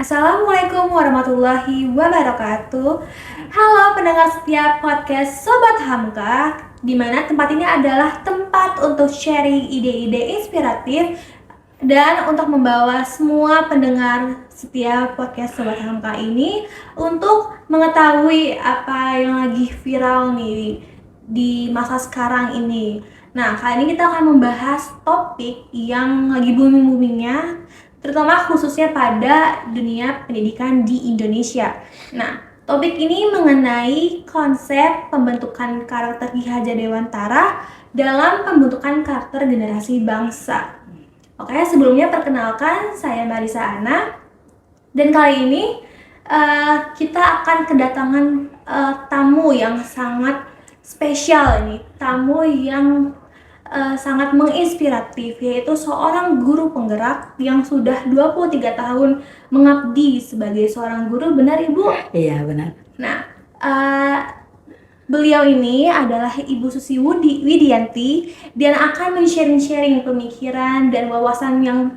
Assalamualaikum warahmatullahi wabarakatuh. Halo pendengar setiap podcast Sobat Hamka, di mana tempat ini adalah tempat untuk sharing ide-ide inspiratif dan untuk membawa semua pendengar setiap podcast Sobat Hamka ini untuk mengetahui apa yang lagi viral nih di masa sekarang ini. Nah, kali ini kita akan membahas topik yang lagi booming-boomingnya, terutama khususnya pada dunia pendidikan di Indonesia. Nah, topik ini mengenai konsep pembentukan karakter Ki Hajar Dewantara dalam pembentukan karakter generasi bangsa. Oke, sebelumnya perkenalkan, saya Marisa Ana, dan kali ini kita akan kedatangan tamu yang sangat spesial nih, tamu yang sangat menginspiratif, yaitu seorang guru penggerak yang sudah 23 tahun mengabdi sebagai seorang guru. Benar Ibu? Iya benar. Nah, beliau ini adalah Ibu Susi Widianti dan akan men-sharing pemikiran dan wawasan yang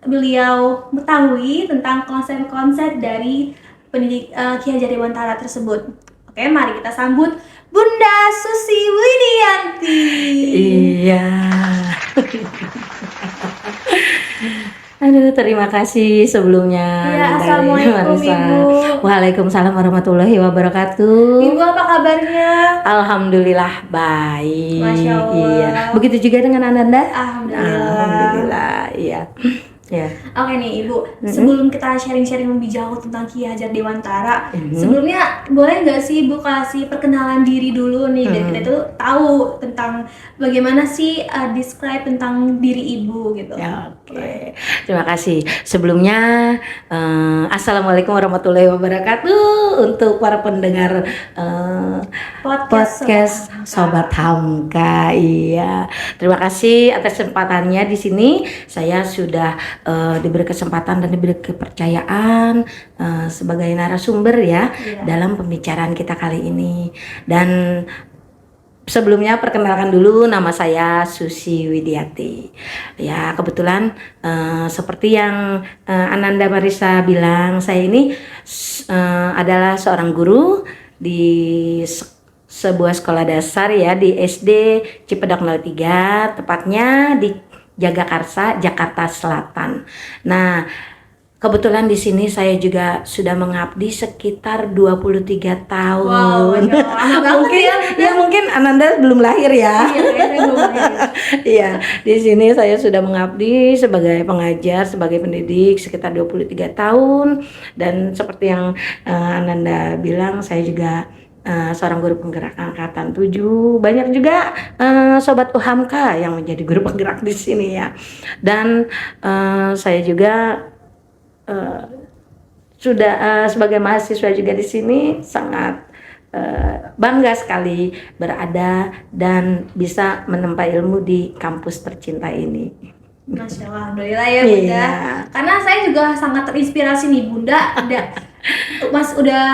beliau ketahui tentang konsep-konsep dari pendidik Ki Hajar Dewantara tersebut. Oke, mari kita sambut Bunda Susi Widianti. Iya. Aduh, terima kasih sebelumnya. Ya, assalamualaikum Ibu. Waalaikumsalam warahmatullahi wabarakatuh. Ibu apa kabarnya? Alhamdulillah baik. Masya Allah. Iya. Begitu juga dengan Ananda? Alhamdulillah. Iya. Ya. Oke nih Ibu, sebelum kita sharing-sharing lebih jauh tentang Ki Hajar Dewantara, sebelumnya boleh nggak sih Ibu kasih perkenalan diri dulu nih, biar kita tuh tahu tentang bagaimana sih describe tentang diri Ibu gitu. Ya, oke. Terima kasih. Sebelumnya assalamualaikum warahmatullahi wabarakatuh untuk para pendengar podcast Sobat Hamka. Iya. Terima kasih atas kesempatannya di sini. Saya sudah diberi kesempatan dan diberi kepercayaan sebagai narasumber ya dalam pembicaraan kita kali ini. Dan sebelumnya perkenalkan dulu, nama saya Susi Widianti. Ya, kebetulan seperti yang Ananda Marisa bilang, saya ini adalah seorang guru di sebuah sekolah dasar ya, di SD Cipedak 03, tepatnya di Jagakarsa, Jakarta Selatan. Nah, kebetulan di sini saya juga sudah mengabdi sekitar 23 tahun. Wow, mungkin Ananda belum lahir ya. Iya, di sini saya sudah mengabdi sebagai pengajar, sebagai pendidik sekitar 23 tahun, dan seperti yang Ananda bilang, saya juga seorang guru penggerak angkatan 7. Banyak juga sobat UHAMKA yang menjadi guru penggerak di sini ya. Dan saya juga sudah sebagai mahasiswa juga di sini sangat bangga sekali berada dan bisa menempa ilmu di kampus tercinta ini. Masya Allah, alhamdulillah ya Bunda. Iya. Karena saya juga sangat terinspirasi nih Bunda. Udah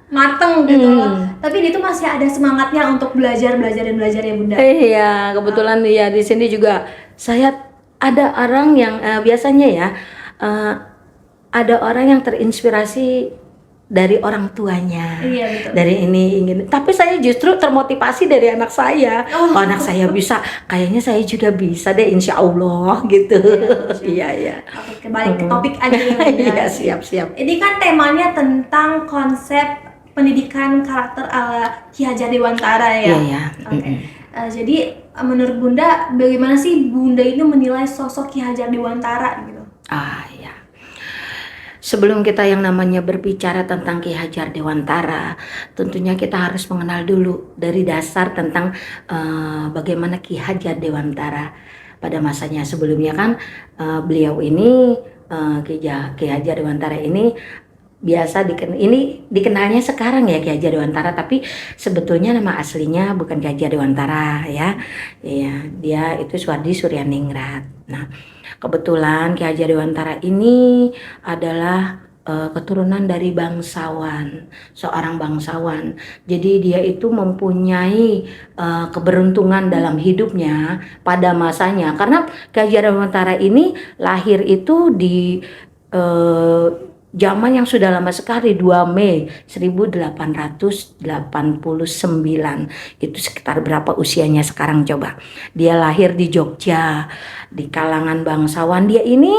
mateng gitu loh, tapi dia tuh masih ada semangatnya untuk belajar ya Bunda. Iya, kebetulan ya di sini juga saya ada orang yang biasanya ya ada orang yang terinspirasi dari orang tuanya. Iya, betul. Dari ini ingin, tapi saya justru termotivasi dari anak saya. Oh, anak saya bisa, kayaknya saya juga bisa deh, insya Allah gitu. Iya. Oke, balik ke topik aja ya Bunda. Iya, siap. Ini kan temanya tentang konsep pendidikan karakter ala Ki Hajar Dewantara ya. Iya. Oke. Jadi menurut Bunda, bagaimana sih Bunda ini menilai sosok Ki Hajar Dewantara gitu? Iya. Sebelum kita yang namanya berbicara tentang Ki Hajar Dewantara, tentunya kita harus mengenal dulu dari dasar tentang bagaimana Ki Hajar Dewantara pada masanya. Sebelumnya kan beliau ini Ki Hajar Dewantara ini biasa dikenalnya sekarang ya Ki Hajar Dewantara, tapi sebetulnya nama aslinya bukan Ki Hajar Dewantara ya. Iya, dia itu Suwardi Suryaningrat. Nah, kebetulan Ki Hajar Dewantara ini adalah keturunan dari bangsawan, seorang bangsawan. Jadi dia itu mempunyai keberuntungan dalam hidupnya pada masanya, karena Ki Hajar Dewantara ini lahir itu di zaman yang sudah lama sekali, 2 Mei 1889. Itu sekitar berapa usianya sekarang coba. Dia lahir di Jogja, di kalangan bangsawan. Dia ini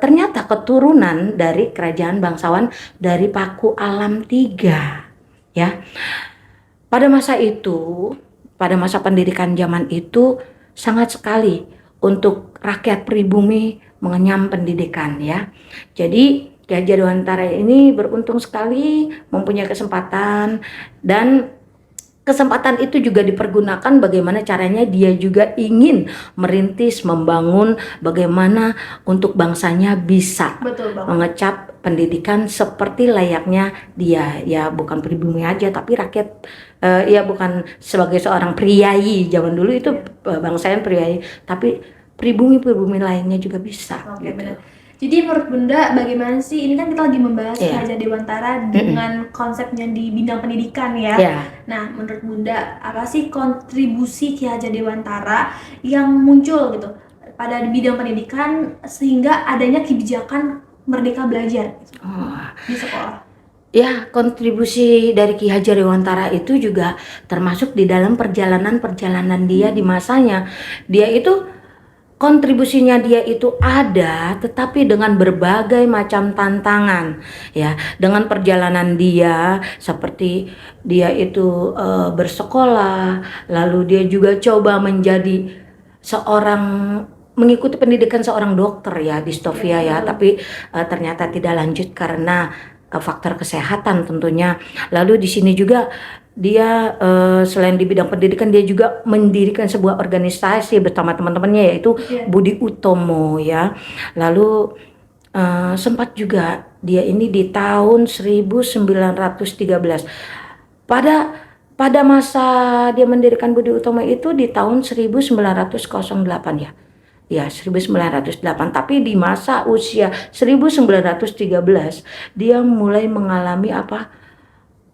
ternyata keturunan dari kerajaan bangsawan dari Paku Alam III, ya. Pada masa itu, pada masa pendidikan zaman itu sangat sekali untuk rakyat pribumi mengenyam pendidikan, ya. Jadi Ki Hajar Dewantara ini beruntung sekali mempunyai kesempatan, dan kesempatan itu juga dipergunakan bagaimana caranya dia juga ingin merintis, membangun bagaimana untuk bangsanya bisa Betul banget. mengecap pendidikan seperti layaknya dia, ya bukan pribumi aja tapi rakyat, ya bukan sebagai seorang priai zaman dulu itu, bangsanya priai, tapi pribumi-pribumi lainnya juga bisa. Oke, gitu. benar. Jadi menurut Bunda bagaimana sih, ini kan kita lagi membahas Ki Iya. Hajar Dewantara dengan konsepnya di bidang pendidikan ya. Ya, Nah, menurut Bunda apa sih kontribusi Ki Hajar Dewantara yang muncul gitu pada bidang pendidikan sehingga adanya kebijakan Merdeka Belajar gitu, oh, di sekolah? ya kontribusi dari Ki Hajar Dewantara itu juga termasuk di dalam perjalanan-perjalanan dia di masanya. Dia itu kontribusinya dia itu ada, tetapi dengan berbagai macam tantangan, ya. Dengan perjalanan dia, seperti dia itu bersekolah, lalu dia juga coba menjadi seorang, mengikuti pendidikan seorang dokter ya di Stovia ya, tapi ternyata tidak lanjut karena faktor kesehatan tentunya. Lalu di sini juga dia selain di bidang pendidikan, dia juga mendirikan sebuah organisasi bersama teman-temannya, yaitu Budi Utomo ya. Lalu sempat juga dia ini di tahun 1913 pada masa dia mendirikan Budi Utomo itu di tahun 1908 ya. Ya, 1908. Tapi di masa usia 1913 dia mulai mengalami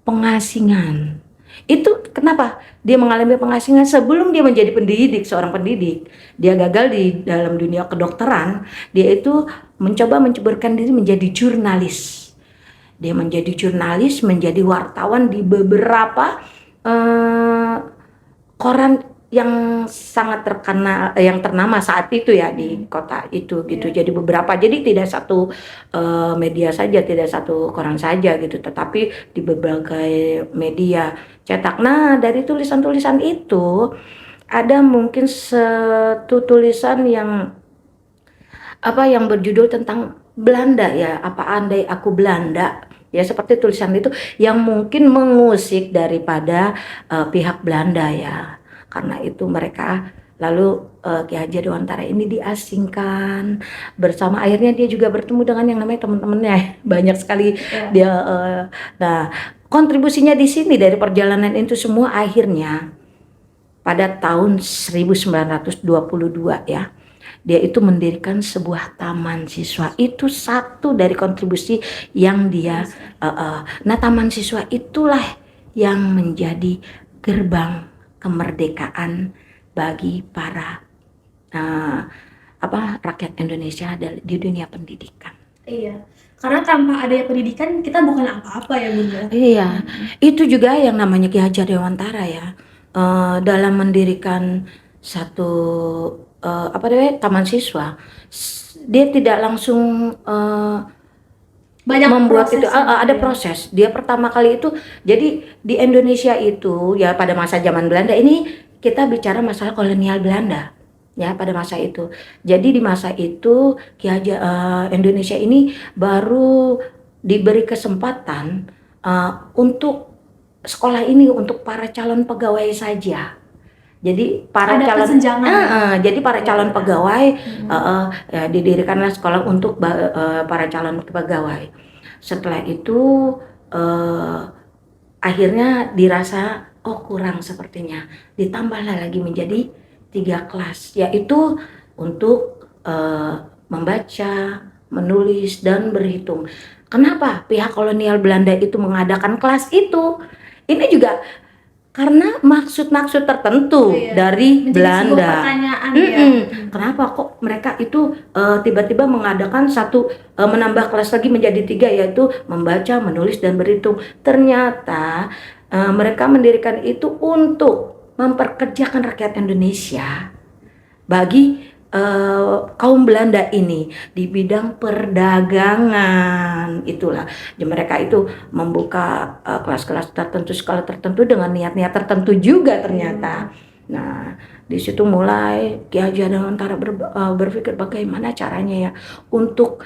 pengasingan. Itu kenapa dia mengalami pengasingan? Sebelum dia menjadi pendidik, seorang pendidik, dia gagal di dalam dunia kedokteran. Dia itu mencoba menceburkan diri menjadi jurnalis. Dia menjadi jurnalis, menjadi wartawan di beberapa koran yang sangat terkenal, yang ternama saat itu ya di kota itu gitu. Jadi beberapa, jadi tidak satu media saja, tidak satu koran saja gitu, tetapi di berbagai media cetak. Nah, dari tulisan-tulisan itu ada mungkin satu tulisan yang yang berjudul tentang Belanda ya, apa andai aku Belanda. Ya, seperti tulisan itu yang mungkin mengusik daripada pihak Belanda ya. Karena itu mereka lalu Ki Hajar Dewantara ini diasingkan bersama, akhirnya dia juga bertemu dengan yang namanya teman-temannya banyak sekali dia. Nah, kontribusinya di sini dari perjalanan itu semua akhirnya pada tahun 1922 ya, dia itu mendirikan sebuah taman siswa. Itu satu dari kontribusi yang dia nah, taman siswa itulah yang menjadi gerbang kemerdekaan bagi para rakyat Indonesia di dunia pendidikan. Iya, karena tanpa adanya pendidikan kita bukan apa-apa ya Bunda. Iya, itu juga yang namanya Ki Hajar Dewantara ya, dalam mendirikan satu taman siswa. Dia tidak langsung banyak membuat proses itu, ada proses. Dia pertama kali itu, jadi di Indonesia itu ya pada masa zaman Belanda ini, kita bicara masalah kolonial Belanda ya pada masa itu. Jadi di masa itu Ki Hajar Indonesia ini baru diberi kesempatan untuk sekolah ini untuk para calon pegawai saja. Jadi para jadi para calon pegawai didirikanlah sekolah untuk para calon pegawai. Setelah itu akhirnya dirasa kurang sepertinya, ditambahlah lagi menjadi 3 kelas, yaitu untuk membaca, menulis, dan berhitung. Kenapa pihak kolonial Belanda itu mengadakan kelas itu? Ini juga karena maksud-maksud tertentu dari menjadi Belanda. sebuah pertanyaan ya. Kenapa kok mereka itu tiba-tiba mengadakan menambah kelas lagi menjadi 3, yaitu membaca, menulis, dan berhitung. Ternyata mereka mendirikan itu untuk memperkerjakan rakyat Indonesia bagi kaum Belanda ini di bidang perdagangan. Itulah mereka itu membuka kelas-kelas tertentu, skala tertentu dengan niat-niat tertentu juga ternyata. Nah, di situ mulai Ki Hajar Dewantara berpikir bagaimana caranya ya untuk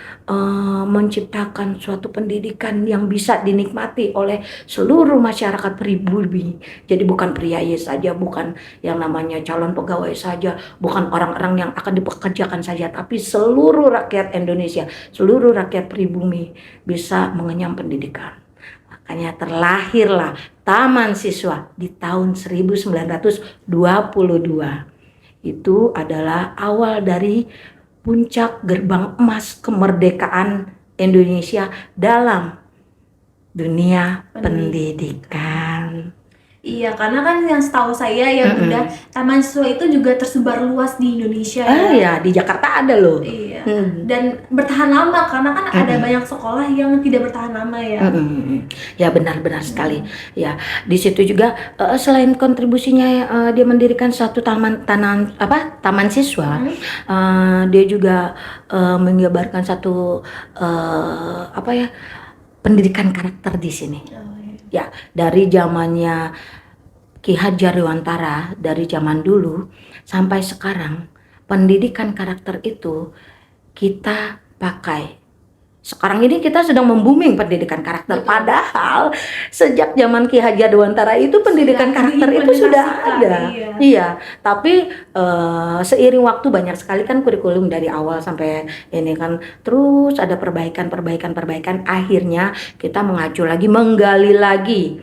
menciptakan suatu pendidikan yang bisa dinikmati oleh seluruh masyarakat pribumi. Jadi bukan priayi saja, bukan yang namanya calon pegawai saja, bukan orang-orang yang akan dipekerjakan saja, tapi seluruh rakyat Indonesia, seluruh rakyat pribumi bisa mengenyam pendidikan. Makanya terlahirlah Taman Siswa di tahun 1922. Itu adalah awal dari puncak gerbang emas kemerdekaan Indonesia dalam dunia pendidikan. Iya, karena kan yang setahu saya ya Bunda, Taman Siswa itu juga tersebar luas di Indonesia ya. Iya, di Jakarta ada loh. Iya. Dan bertahan lama karena kan ada banyak sekolah yang tidak bertahan lama ya. Ya benar-benar sekali. Ya, di situ juga selain kontribusinya dia mendirikan satu taman siswa, dia juga mengibarkan satu pendidikan karakter di sini. Ya, dari zamannya Ki Hajar Dewantara, dari zaman dulu sampai sekarang, pendidikan karakter itu kita pakai. Sekarang ini kita sedang membooming pendidikan karakter. Padahal sejak zaman Ki Hajar Dewantara itu pendidikan karakter itu sudah ada. Iya, tapi seiring waktu banyak sekali kan kurikulum dari awal sampai ini kan terus ada perbaikan. Akhirnya kita menggali lagi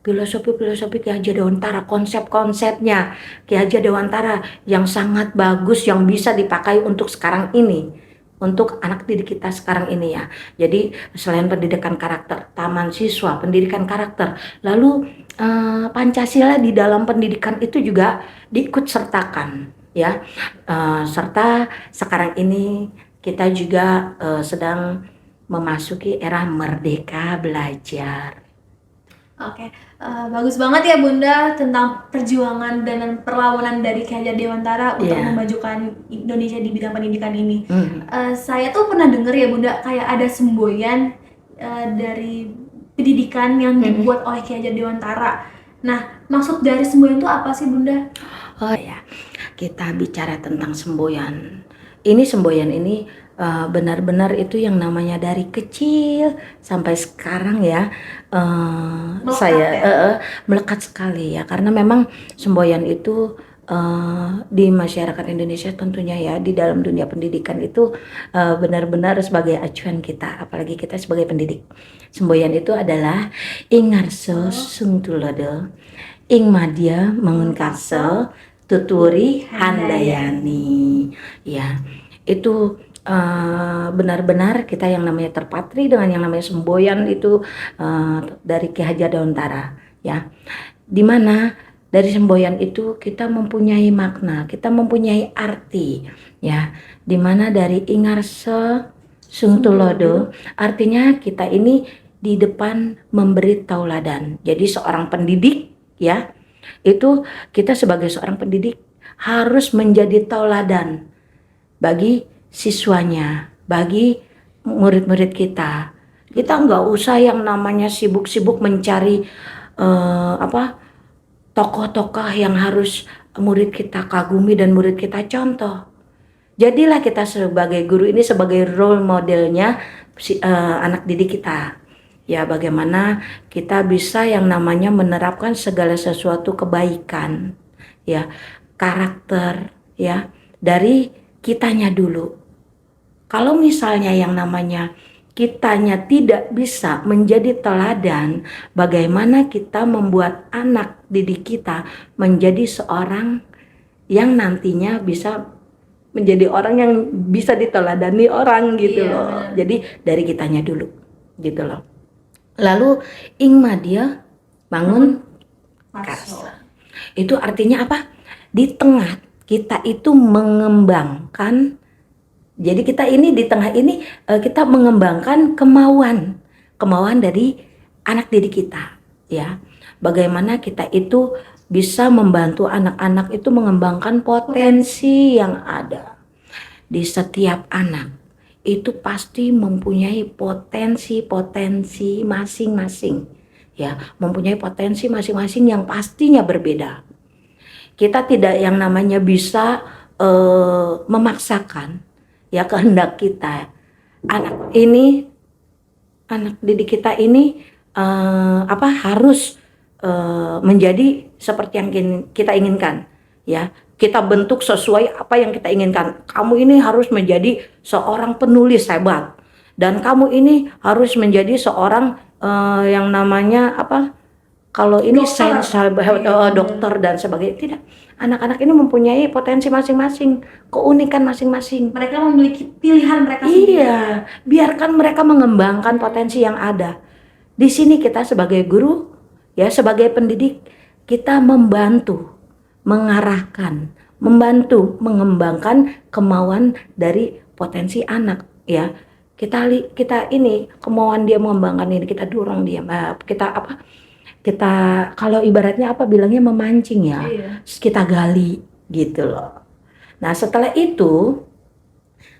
filosofi Ki Hajar Dewantara, konsep-konsepnya Ki Hajar Dewantara yang sangat bagus, yang bisa dipakai untuk sekarang ini, untuk anak didik kita sekarang ini ya. Jadi selain pendidikan karakter, Taman Siswa, pendidikan karakter, lalu Pancasila di dalam pendidikan itu juga diikut sertakan ya. Serta sekarang ini kita juga sedang memasuki era merdeka belajar. Oke, bagus banget ya Bunda tentang perjuangan dan perlawanan dari Ki Hajar Dewantara untuk memajukan Indonesia di bidang pendidikan ini. Saya tuh pernah dengar ya Bunda, kayak ada semboyan dari pendidikan yang dibuat oleh Ki Hajar Dewantara. Nah, maksud dari semboyan itu apa sih Bunda? Oh ya, kita bicara tentang semboyan. Semboyan ini benar-benar itu yang namanya dari kecil sampai sekarang ya, melekat sekali ya, karena memang semboyan itu di masyarakat Indonesia tentunya ya, di dalam dunia pendidikan itu benar-benar sebagai acuan kita, apalagi kita sebagai pendidik. Semboyan itu adalah Ingarso Sungtulodo, Ing Madya Mengunkarso Tuturi Handayani. Ya, itu benar-benar kita yang namanya terpatri dengan yang namanya semboyan itu dari Ki Hajar Dewantara ya, dimana dari semboyan itu kita mempunyai makna, kita mempunyai arti ya, dimana dari Ingarso Sungtulodo artinya kita ini di depan memberi tauladan. Jadi seorang pendidik ya, itu kita sebagai seorang pendidik harus menjadi tauladan bagi siswanya, bagi murid-murid kita. Kita nggak usah yang namanya sibuk-sibuk mencari tokoh-tokoh yang harus murid kita kagumi dan murid kita contoh. Jadilah kita sebagai guru ini sebagai role modelnya anak didik kita. Ya, bagaimana kita bisa yang namanya menerapkan segala sesuatu kebaikan, ya, karakter, ya, dari kitanya dulu. Kalau misalnya yang namanya kitanya tidak bisa menjadi teladan, bagaimana kita membuat anak didik kita menjadi seorang yang nantinya bisa menjadi orang yang bisa diteladani orang gitu loh. Jadi dari kitanya dulu gitu loh. Lalu Ing Madya bangun Karso. Itu artinya apa? Di tengah kita itu mengembangkan. Jadi kita ini di tengah ini kita mengembangkan kemauan dari anak didik kita, ya. Bagaimana kita itu bisa membantu anak-anak itu mengembangkan potensi yang ada di setiap anak. Itu pasti mempunyai potensi masing-masing, ya, mempunyai potensi masing-masing yang pastinya berbeda. Kita tidak yang namanya bisa memaksakan, ya, kehendak kita. Anak didik kita ini harus menjadi seperti yang kita inginkan, ya. Kita bentuk sesuai apa yang kita inginkan. Kamu ini harus menjadi seorang penulis hebat, dan kamu ini harus menjadi seorang yang namanya apa? Kalau ini dokter dan sebagainya. Tidak. Anak-anak ini mempunyai potensi masing-masing, keunikan masing-masing. Mereka memiliki pilihan mereka sendiri. Iya, biarkan mereka mengembangkan potensi yang ada. Di sini kita sebagai guru, ya, sebagai pendidik, kita membantu, mengarahkan, membantu mengembangkan kemauan dari potensi anak, ya. Kita ini kemauan dia mengembangkan ini, kita dorong dia, kita kalau ibaratnya apa bilangnya memancing, ya. Iya. Kita gali gitu loh. Nah, setelah itu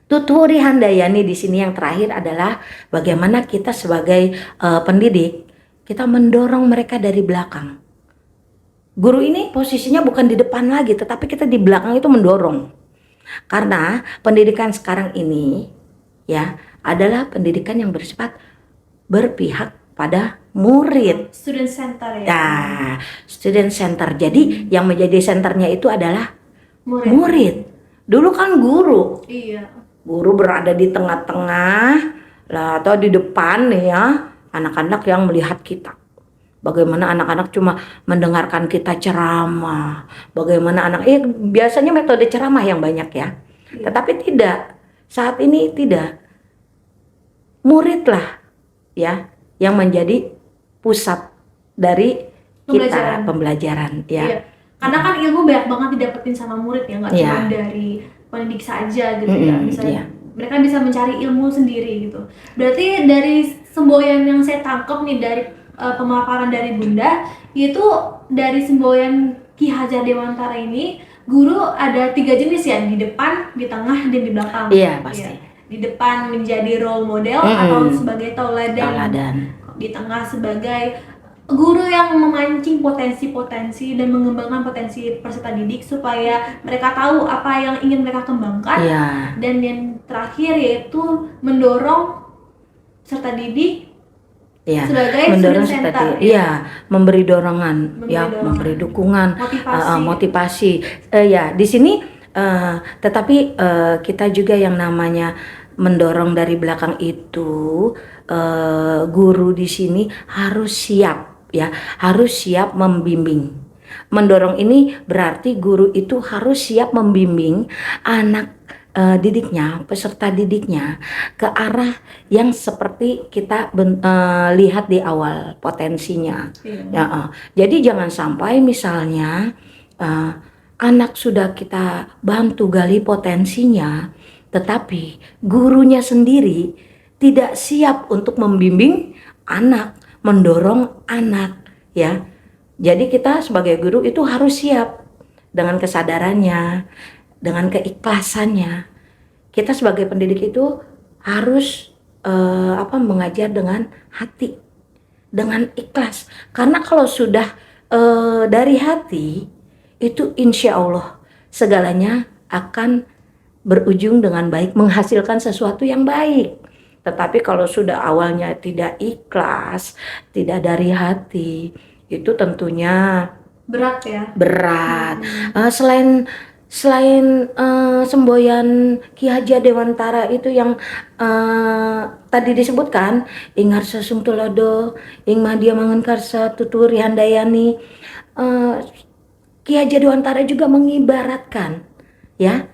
Tuturi Handayani di sini yang terakhir adalah bagaimana kita sebagai pendidik, kita mendorong mereka dari belakang. Guru ini posisinya bukan di depan lagi, tetapi kita di belakang itu mendorong. Karena pendidikan sekarang ini, ya, adalah pendidikan yang bersifat berpihak pada murid. Student center, ya. Nah, student center. Jadi yang menjadi senternya itu adalah murid. Dulu kan guru. Iya. Guru berada di tengah-tengah lah atau di depan, ya, anak-anak yang melihat kita. Bagaimana anak-anak cuma mendengarkan kita ceramah. Bagaimana biasanya metode ceramah yang banyak, ya. Iya. Tetapi tidak. Saat ini tidak. Muridlah, ya, yang menjadi pusat dari kita pembelajaran, ya. Iya. Karena kan ilmu banyak banget didapetin sama murid, ya, nggak cuma dari pendidik saja gitu, ya. Misalnya mereka bisa mencari ilmu sendiri gitu. Berarti dari semboyan yang saya tangkap nih dari pemaparan dari Bunda, itu dari semboyan Ki Hajar Dewantara ini, guru ada 3 jenis, ya, di depan, di tengah, dan di belakang. Iya, pasti. Ya. Di depan menjadi role model atau sebagai tauladan. Di tengah sebagai guru yang memancing potensi-potensi dan mengembangkan potensi peserta didik supaya mereka tahu apa yang ingin mereka kembangkan. Iya. Dan yang terakhir yaitu mendorong peserta didik, ya, sebagai mendorong student seperti, center, ya, memberi dorongan, memberi dukungan, motivasi. Ya, di sini tetapi kita juga yang namanya mendorong dari belakang itu, guru di sini harus siap, ya, harus siap membimbing. Mendorong ini berarti guru itu harus siap membimbing anak didiknya, peserta didiknya ke arah yang seperti kita lihat di awal potensinya. Ya, jadi jangan sampai misalnya anak sudah kita bantu gali potensinya, tetapi gurunya sendiri tidak siap untuk membimbing anak, mendorong anak, ya. Jadi kita sebagai guru itu harus siap dengan kesadarannya, dengan keikhlasannya. Kita sebagai pendidik itu harus mengajar dengan hati, dengan ikhlas. Karena kalau sudah dari hati, itu insya Allah segalanya akan berujung dengan baik, menghasilkan sesuatu yang baik. Tetapi kalau sudah awalnya tidak ikhlas, tidak dari hati, itu tentunya berat, ya. Berat. Selain semboyan Ki Hajar Dewantara itu yang tadi disebutkan, ing harsa sungtulodo, ing madya mangenkarsa tuturi handayani, Ki Hajar Dewantara juga mengibaratkan, ya,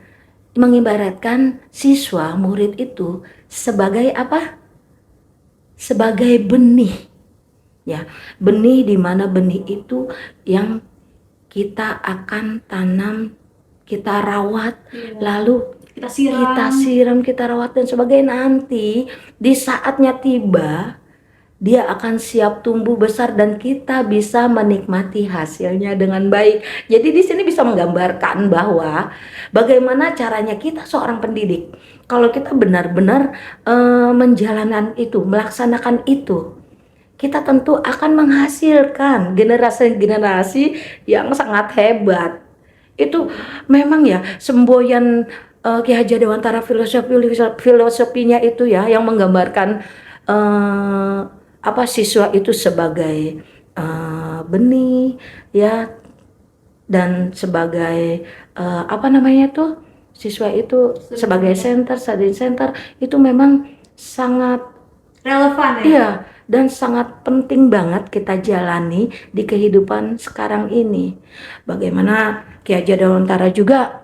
mengibaratkan siswa murid itu sebagai apa? Sebagai benih, ya. Benih di mana benih itu yang kita akan tanam, kita rawat, lalu Kita siram. kita rawat dan sebagainya. Nanti di saatnya tiba, dia akan siap tumbuh besar dan kita bisa menikmati hasilnya dengan baik. Jadi di sini bisa menggambarkan bahwa bagaimana caranya kita seorang pendidik. Kalau kita benar-benar menjalankan itu, melaksanakan itu, kita tentu akan menghasilkan generasi-generasi yang sangat hebat. Itu memang ya semboyan Ki Hajar Dewantara filosofinya itu ya yang menggambarkan siswa itu sebagai benih ya, dan sebagai siswa itu sebagai study center itu memang sangat Relevan ya? iya, dan sangat penting banget kita jalani di kehidupan sekarang ini. Bagaimana Ki Hajar Dewantara juga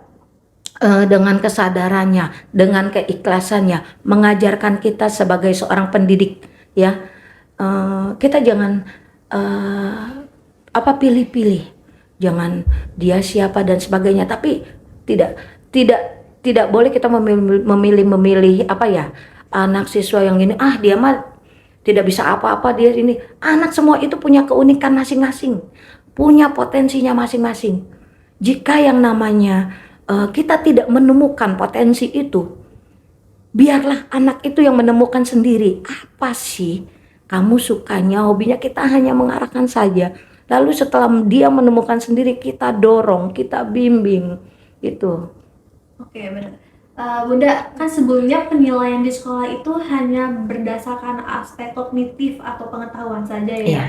dengan kesadarannya, dengan keikhlasannya mengajarkan kita sebagai seorang pendidik ya. Kita jangan pilih-pilih, jangan dia siapa dan sebagainya, tapi tidak tidak boleh kita memilih anak siswa yang ini dia mah tidak bisa apa-apa, dia ini. Anak semua itu punya keunikan masing-masing, punya potensinya masing-masing. Jika yang namanya kita tidak menemukan potensi itu, biarlah anak itu yang menemukan sendiri. Apa sih kamu sukanya, hobinya, kita hanya mengarahkan saja. Lalu setelah dia menemukan sendiri, kita dorong, kita bimbing gitu. Oke, benar. Bunda, kan sebelumnya penilaian di sekolah itu hanya berdasarkan aspek kognitif atau pengetahuan saja ya. Iya.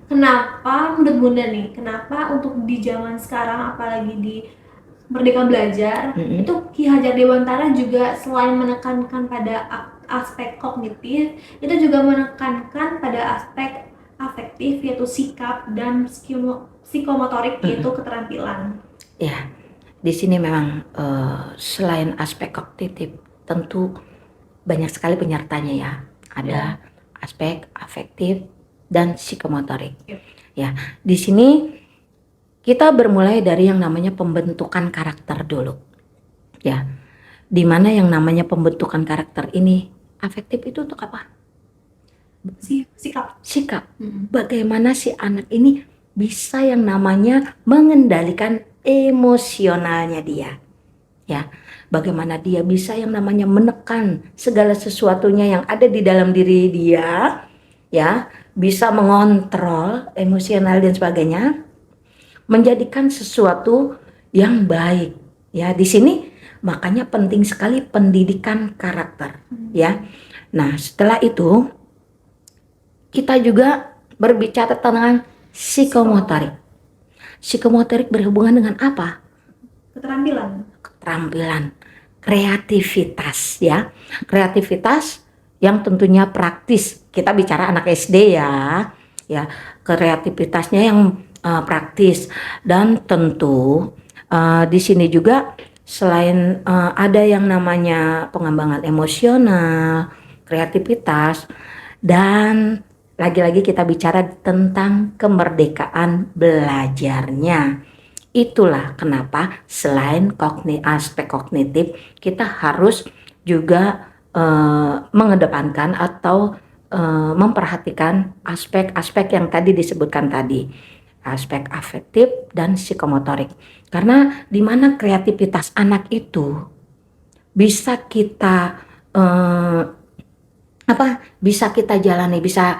Kenapa menurut Bunda nih, kenapa untuk di zaman sekarang, apalagi di Merdeka Belajar, itu Ki Hajar Dewantara juga selain menekankan pada aspek kognitif, itu juga menekankan pada aspek afektif, yaitu sikap, dan psikomotorik, yaitu keterampilan. Ya, di sini memang selain aspek kognitif, tentu banyak sekali penyertanya ya. Ada aspek afektif dan psikomotorik. Ya, di sini kita bermulai dari yang namanya pembentukan karakter dulu. Ya, di mana yang namanya pembentukan karakter ini, afektif itu untuk apa? Sikap. Bagaimana si anak ini bisa yang namanya mengendalikan emosionalnya dia. Ya, bagaimana dia bisa yang namanya menekan segala sesuatunya yang ada di dalam diri dia, ya, bisa mengontrol emosional dan sebagainya, menjadikan sesuatu yang baik. Ya, di sini makanya penting sekali pendidikan karakter, ya. Nah, setelah itu kita juga berbicara tentang psikomotorik. Psikomotorik berhubungan dengan apa? Keterampilan, kreativitas ya. Kreativitas yang tentunya praktis. Kita bicara anak SD ya. Ya, kreativitasnya yang praktis, dan tentu di sini juga selain ada yang namanya pengembangan emosional, kreativitas, dan lagi-lagi kita bicara tentang kemerdekaan belajarnya. Itulah kenapa selain aspek kognitif, kita harus juga mengedepankan atau memperhatikan aspek-aspek yang tadi disebutkan tadi, aspek afektif dan psikomotorik. Karena di mana kreativitas anak itu bisa kita bisa kita jalani, bisa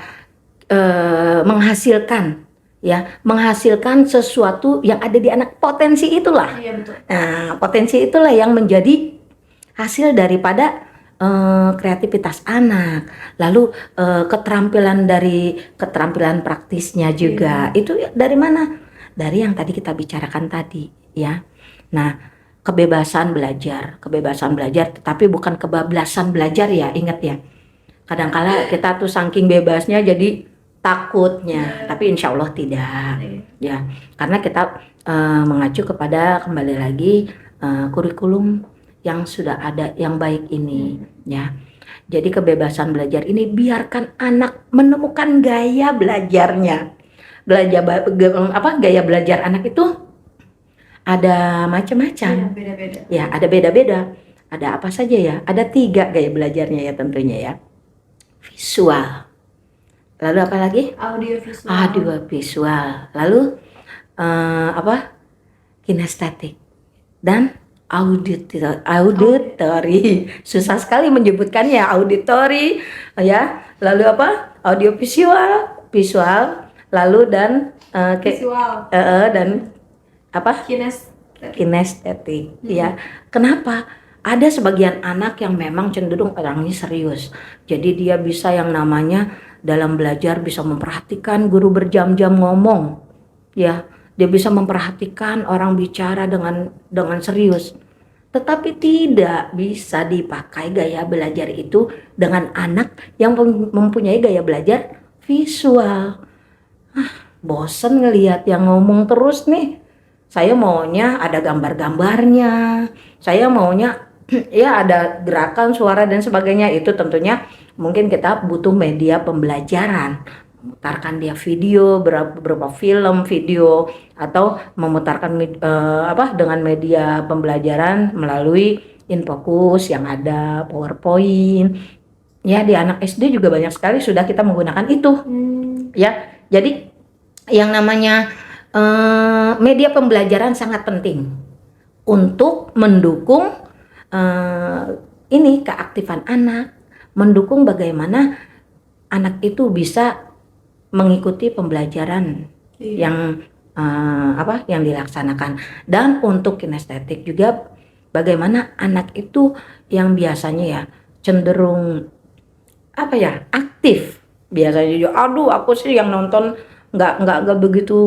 menghasilkan sesuatu yang ada di anak. Potensi itulah. Iya, betul. Nah, potensi itulah yang menjadi hasil daripada kreativitas anak. Lalu keterampilan praktisnya juga. Itu dari mana? Dari yang tadi kita bicarakan tadi, ya. Nah, kebebasan belajar, tetapi bukan kebablasan belajar ya, ingat ya. Kadang-kala kita tuh saking bebasnya jadi takutnya, tapi insya Allah tidak, ya, karena kita mengacu kepada kembali lagi kurikulum yang sudah ada yang baik ini ya. Jadi kebebasan belajar ini biarkan anak menemukan gaya belajarnya. Gaya belajar anak itu ada macam-macam. Iya, beda-beda. Ya, ada beda-beda. Ada apa saja ya? Ada 3 gaya belajarnya ya tentunya ya. Visual. Lalu apa lagi? Audiovisual. Audiovisual. Lalu kinestetik dan auditory. Susah sekali menyebutkannya, auditory ya. Lalu apa? Audiovisual, visual, lalu dan Visual. dan apa? Kinestetik ya. Kenapa? Ada sebagian anak yang memang cenderung orangnya serius. Jadi dia bisa yang namanya dalam belajar bisa memperhatikan guru berjam-jam ngomong. Ya, dia bisa memperhatikan orang bicara dengan serius. Tetapi tidak bisa dipakai gaya belajar itu dengan anak yang mempunyai gaya belajar visual. Bosen ngelihat yang ngomong terus nih. Saya maunya ada gambar-gambarnya. Saya maunya ya ada gerakan, suara dan sebagainya. Itu tentunya mungkin kita butuh media pembelajaran. Memutarkan dia video, beberapa film, video, atau memutarkan dengan media pembelajaran melalui Infocus yang ada, PowerPoint. Ya, di anak SD juga banyak sekali sudah kita menggunakan itu. Ya, jadi yang namanya media pembelajaran sangat penting untuk mendukung keaktifan anak, mendukung bagaimana anak itu bisa mengikuti pembelajaran yang dilaksanakan. Dan untuk kinestetik juga bagaimana anak itu yang biasanya ya cenderung aktif, biasanya juga aku sih yang nonton nggak begitu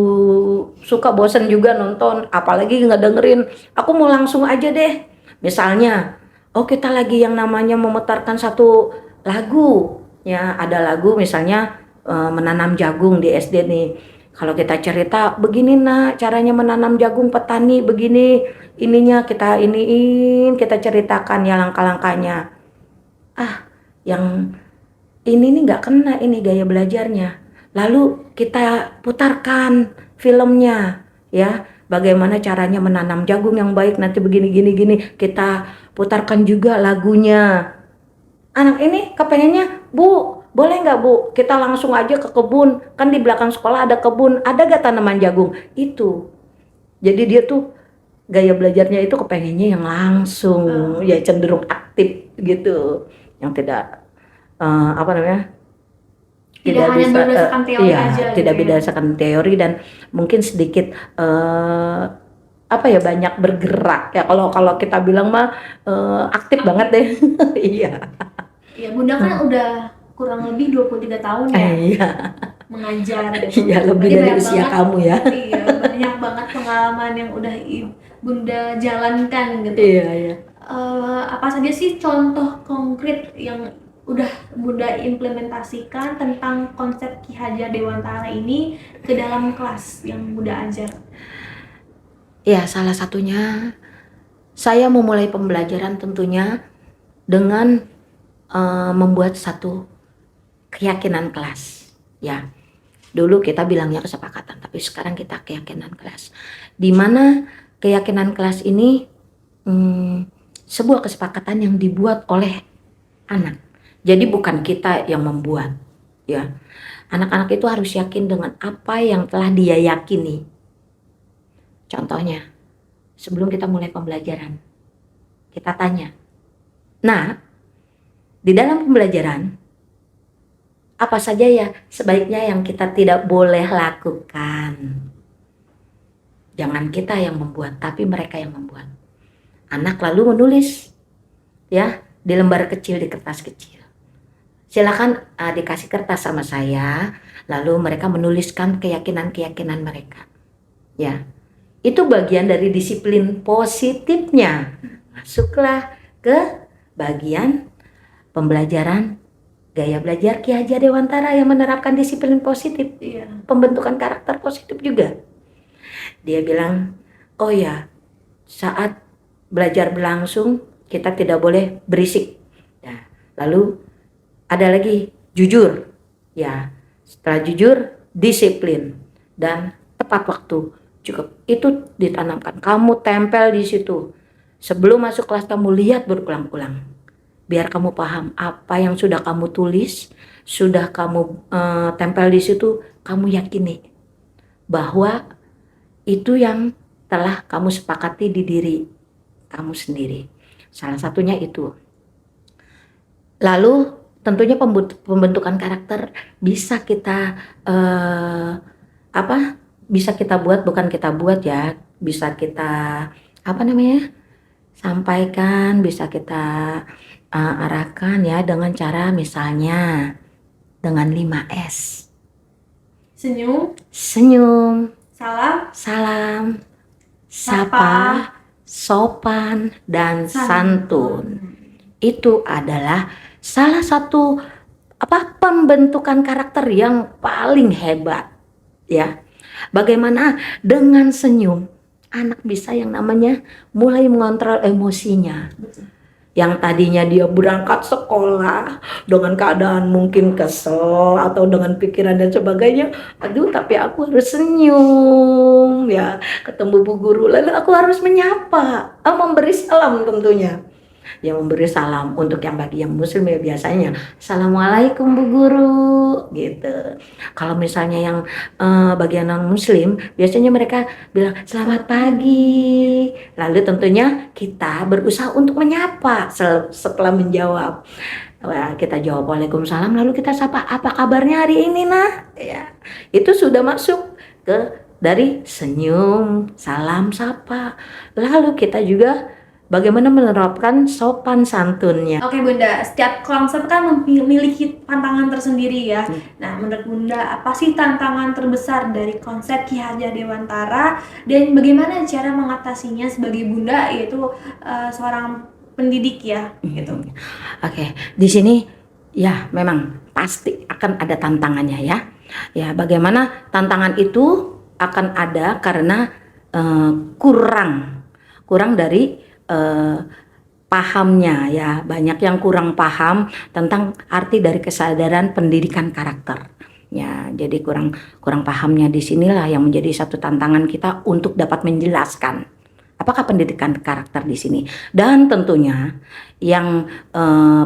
suka, bosen juga nonton, apalagi nggak dengerin, aku mau langsung aja deh. Misalnya kita lagi yang namanya memutarkan satu lagu ya, ada lagu misalnya menanam jagung di SD nih. Kalau kita cerita begini nak caranya menanam jagung, petani begini ininya, kita ceritakan ya langkah-langkahnya. Yang ini nih nggak kena ini gaya belajarnya. Lalu kita putarkan filmnya ya, bagaimana caranya menanam jagung yang baik nanti begini gini. Kita putarkan juga lagunya. Anak ini kepengennya, Bu, boleh nggak Bu, kita langsung aja ke kebun, kan di belakang sekolah ada kebun, ada gak tanaman jagung? Itu. Jadi dia tuh gaya belajarnya itu kepengennya yang langsung, ya cenderung aktif gitu, yang tidak tidak hanya berdasarkan teori aja. Tidak berdasarkan teori dan mungkin sedikit banyak bergerak ya, kalau kita bilang mah aktif banget deh. Iya, Bunda kan udah kurang lebih 23 tahun ya mengajar. Iya, lebih dari usia kamu ya. Iya, banyak banget pengalaman yang udah Bunda jalankan gitu. Iya. Apa saja sih contoh konkret yang udah Bunda implementasikan tentang konsep Ki Hajar Dewantara ini ke dalam kelas yang Bunda ajar? Ya, salah satunya saya memulai pembelajaran tentunya dengan membuat satu keyakinan kelas. Ya, dulu kita bilangnya kesepakatan, tapi sekarang kita keyakinan kelas. Di mana keyakinan kelas ini sebuah kesepakatan yang dibuat oleh anak. Jadi bukan kita yang membuat, ya. Anak-anak itu harus yakin dengan apa yang telah dia yakini. Contohnya, sebelum kita mulai pembelajaran, kita tanya, nah, di dalam pembelajaran, apa saja ya sebaiknya yang kita tidak boleh lakukan? Jangan kita yang membuat, tapi mereka yang membuat. Anak lalu menulis, ya, di lembar kecil, di kertas kecil. Silakan dikasih kertas sama saya, lalu mereka menuliskan keyakinan-keyakinan mereka. Ya, itu bagian dari disiplin positifnya. Masuklah ke bagian pembelajaran gaya belajar Ki Hajar Dewantara yang menerapkan disiplin positif. Pembentukan karakter positif juga. Dia bilang, oh ya, saat belajar berlangsung, kita tidak boleh berisik. Ya. Lalu ada lagi jujur. Ya, setelah jujur, disiplin dan tepat waktu. Cukup itu ditanamkan. Kamu tempel di situ. Sebelum masuk kelas kamu lihat berulang-ulang. Biar kamu paham apa yang sudah kamu tulis, sudah kamu tempel di situ, kamu yakini bahwa itu yang telah kamu sepakati di diri kamu sendiri. Salah satunya itu. Lalu tentunya pembentukan karakter bisa kita bisa kita buat, bukan kita buat ya, bisa kita sampaikan, bisa kita arahkan ya dengan cara misalnya dengan 5S. Senyum, salam, sapa, sopan, dan santun. Itu adalah salah satu pembentukan karakter yang paling hebat ya. Bagaimana dengan senyum anak bisa yang namanya mulai mengontrol emosinya. Yang tadinya dia berangkat sekolah dengan keadaan mungkin kesel atau dengan pikiran dan sebagainya, aduh tapi aku harus senyum ya, ketemu bu guru lalu aku harus menyapa, memberi salam tentunya. Yang memberi salam untuk yang bagi yang muslim ya biasanya assalamualaikum bu guru gitu. Kalau misalnya yang bagian non muslim biasanya mereka bilang selamat pagi. Lalu tentunya kita berusaha untuk menyapa setelah menjawab. Wah, kita jawab waalaikumsalam lalu kita sapa apa kabarnya hari ini nah ya. Itu sudah masuk ke dari senyum, salam, sapa. Lalu kita juga bagaimana menerapkan sopan santunnya. Oke Bunda, setiap konsep kan memiliki tantangan tersendiri ya. Nah menurut Bunda apa sih tantangan terbesar dari konsep Ki Hajar Dewantara dan bagaimana cara mengatasinya sebagai Bunda yaitu seorang pendidik ya gitu. Oke, di sini ya memang pasti akan ada tantangannya ya. Ya bagaimana tantangan itu akan ada karena kurang dari pahamnya ya, banyak yang kurang paham tentang arti dari kesadaran pendidikan karakter ya, jadi kurang pahamnya. Disinilah yang menjadi satu tantangan kita untuk dapat menjelaskan apakah pendidikan karakter di sini. Dan tentunya yang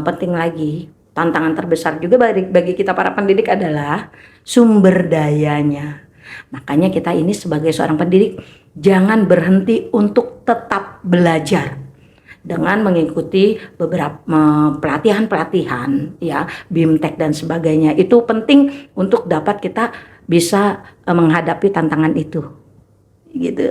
penting lagi, tantangan terbesar juga bagi kita para pendidik adalah sumber dayanya. Makanya kita ini sebagai seorang pendidik jangan berhenti untuk tetap belajar dengan mengikuti beberapa pelatihan-pelatihan ya, BIMTEK dan sebagainya. Itu penting untuk dapat kita bisa menghadapi tantangan itu gitu.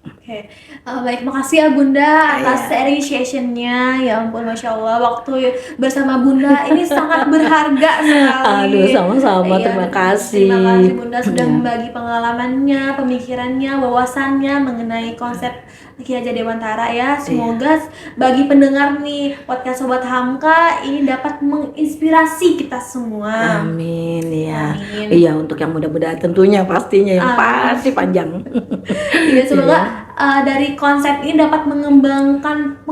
Oke, baik, makasih ya Bunda atas sharing sessionnya. Ya ampun, Masya Allah, waktu bersama Bunda ini sangat berharga sekali. Aduh, sama-sama, terima kasih. Terima kasih Bunda sudah membagi pengalamannya, pemikirannya, wawasannya mengenai konsep Ki Hajar Dewantara ya. Semoga bagi pendengar nih podcast Sobat Hamka ini dapat menginspirasi kita semua. Amin ya. Iya, untuk yang muda-muda tentunya pastinya yang pasti panjang. Iya, semoga dari konsep ini dapat mengembangkan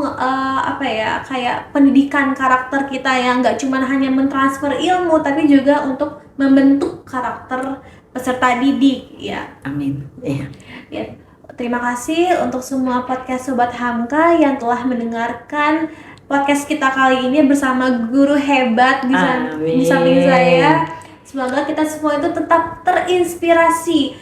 kayak pendidikan karakter kita yang nggak cuma hanya mentransfer ilmu tapi juga untuk membentuk karakter peserta didik ya. Amin. Iya. Ya. Terima kasih untuk semua podcast Sobat Hamka yang telah mendengarkan podcast kita kali ini bersama guru hebat di samping saya. Semoga kita semua itu tetap terinspirasi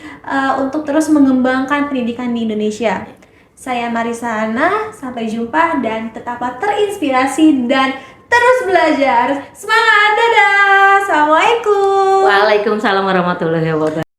untuk terus mengembangkan pendidikan di Indonesia. Saya Marisa Ana, sampai jumpa dan tetaplah terinspirasi dan terus belajar. Semangat, dadah! Assalamualaikum. Waalaikumsalam warahmatullahi wabarakatuh.